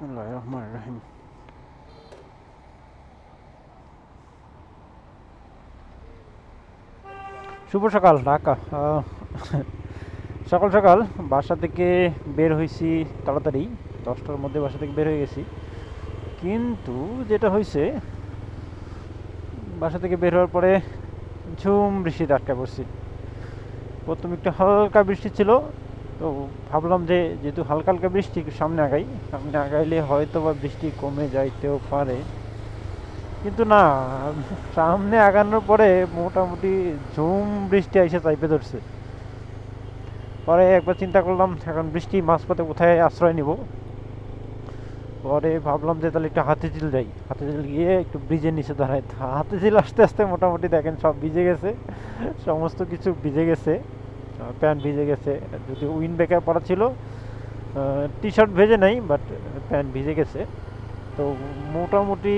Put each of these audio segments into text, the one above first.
বিসমিল্লাহির রহমানির রহিম। শুভ সকাল ঢাকা। সকাল সকাল বাসা থেকে বের হয়েছি তাড়াতাড়ি, 10টার মধ্যে বাসা থেকে বের হয়ে গেছি। কিন্তু যেটা হয়েছে, বাসা থেকে বের হওয়ার পরে ঝুম বৃষ্টিতে আটকা পড়ছি। প্রথমে একটু হালকা বৃষ্টি ছিল, তো ভাবলাম যে যেহেতু হালকা হালকা বৃষ্টি একটু সামনে আগাইলে হয়তো বা বৃষ্টি কমে যাইতেও পারে। কিন্তু না, সামনে আগানোর পরে মোটামুটি ঝুম বৃষ্টি এসে চাইপে ধরছে। পরে একবার চিন্তা করলাম এখন বৃষ্টি মাঝপথে কোথায় আশ্রয় নিব। পরে ভাবলাম যে তাহলে একটু হাতিঝিল যাই, হাতিঝিল গিয়ে একটু ব্রিজের নিচে দাঁড়াই। হাতিঝিল আস্তে আস্তে মোটামুটি দেখেন সব ভিজে গেছে, সমস্ত কিছু ভিজে গেছে, প্যান্ট ভিজে গেছে। যদি উইন্ড ব্রেকার পরা ছিল, টি শার্ট ভেজে নাই, বাট প্যান্ট ভিজে গেছে। তো মোটামুটি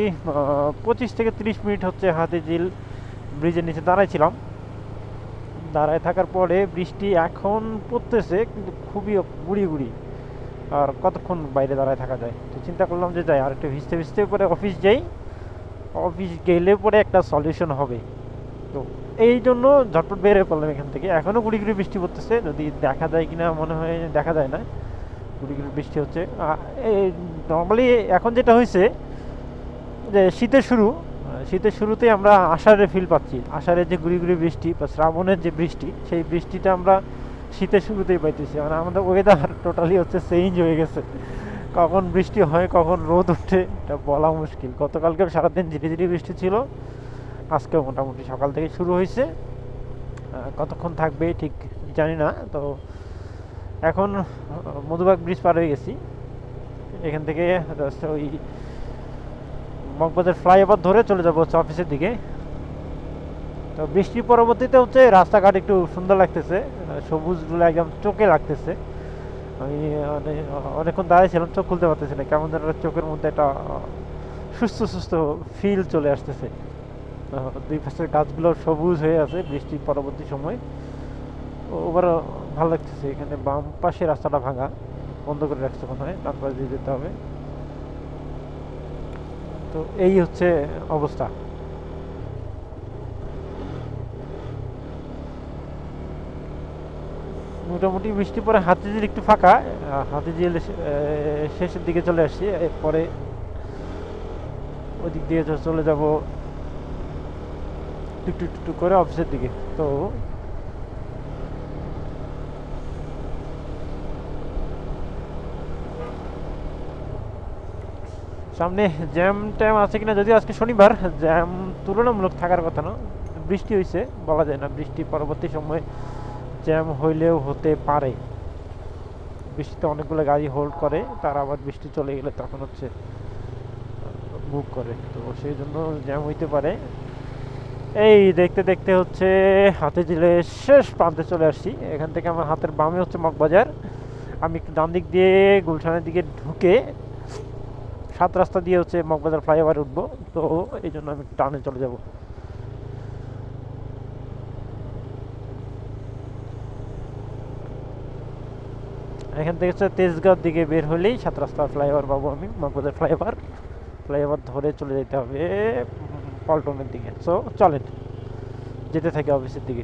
25 থেকে 30 মিনিট হচ্ছে হাতিঝিল ব্রিজের নিচে দাঁড়াইছিলাম। দাঁড়ায় থাকার পরে বৃষ্টি এখন পড়তেছে, কিন্তু খুবই গুড়ি গুড়ি। আর কতক্ষণ বাইরে দাঁড়ায় থাকা যায়? তো চিন্তা করলাম যে যাই, আর একটু ভিজতে ভিজতে পরে অফিস যাই। অফিস গেলে পরে একটা সলিউশন হবে। তো এই জন্য ঝটপট বের হয়ে পড়লাম এখান থেকে। এখনও গুড়ি গুড়ি বৃষ্টি পড়তেছে, যদি দেখা যায় কিনা মনে হয় দেখা যায় না, গুড়ি গুড়ি বৃষ্টি হচ্ছে। নর্মালি এখন যেটা হয়েছে যে শীতের শুরুতেই আমরা আষাঢ়ে ফিল পাচ্ছি। আষাঢ়ের যে গুড়ি গুড়ি বৃষ্টি বা শ্রাবণের যে বৃষ্টি, সেই বৃষ্টিটা আমরা শীতের শুরুতেই পাইতেছি। মানে আমাদের ওয়েদার টোটালি হচ্ছে চেঞ্জ হয়ে গেছে। কখন বৃষ্টি হয় কখন রোদ ওঠে এটা বলা মুশকিল। গতকালকে সারাদিন ঝিরি ঝিরি বৃষ্টি ছিল, আজকেও মোটামুটি সকাল থেকে শুরু হয়েছে। কতক্ষণ থাকবে ঠিক জানি না। তো এখন মধুবাগ ব্রিজ পার হয়ে গেছি। এখান থেকে ওই মগবাজার ফ্লাইওভার ধরে চলে যাবো হচ্ছে অফিসের দিকে। তো বৃষ্টির পরবর্তীতে হচ্ছে রাস্তাঘাট একটু সুন্দর লাগতেছে, সবুজগুলো একদম চোখে লাগতেছে। আমি অনেকক্ষণ দাঁড়িয়েছিলাম, চোখ খুলতে পারতেছি না, কেমন যেন চোখের মধ্যে একটা সুস্থ সুস্থ ফিল চলে আসতেছে। দুই পাশের গাছগুলো সবুজ হয়ে আছে বৃষ্টির পরবর্তী সময়। ওভার ভালো লাগতেছে। এখানে বাম পাশে রাস্তাটা ভাঙা, বন্ধ করে রাখছে মনে হয়, ডান পাশ দিয়ে যেতে হবে। তো এই হচ্ছে অবস্থা। মোটামুটি বৃষ্টি পরে হাতিঝিল একটু ফাঁকা। হাতিঝিল শেষের দিকে চলে আসছি। এরপরে ওই দিক দিয়ে চলে যাব টুকটুক টুকটুক করে অফিসের দিকে। তো সামনে জ্যাম ট্যাম আছে কিনা, যদিও আজকে শনিবার, জ্যাম তুলনামূলক থাকার কথা না। বৃষ্টি হয়েছে, বলা যায় না, বৃষ্টি পরবর্তী সময় জ্যাম হইলেও হতে পারে। বৃষ্টিতে অনেকগুলো গাড়ি হোল্ড করে, তার আবার বৃষ্টি চলে গেলে তখন হচ্ছে মুভ করে, তো সেই জন্য জ্যাম হইতে পারে। এই দেখতে দেখতে হচ্ছে হাতিঝিলের শেষ প্রান্তে চলে আসছি। এখান থেকে আমার হাতের বামে হচ্ছে মগবাজার। আমি একটু ডান দিক দিয়ে গুলশানের দিকে ঢুকে 7 রাস্তা দিয়ে হচ্ছে মগবাজার ফ্লাইওভার উঠবো। তো এই জন্য আমি টানে চলে যাব। এখান থেকে হচ্ছে তেজগাঁওর দিকে বের হলেই 7 রাস্তা ফ্লাইওভার পাবো আমি, মগবাজার ফ্লাইওভার ধরে চলে যেতে হবে পল্টনের দিকে। সো চলেন, যেতে থাকি অফিসের দিকে।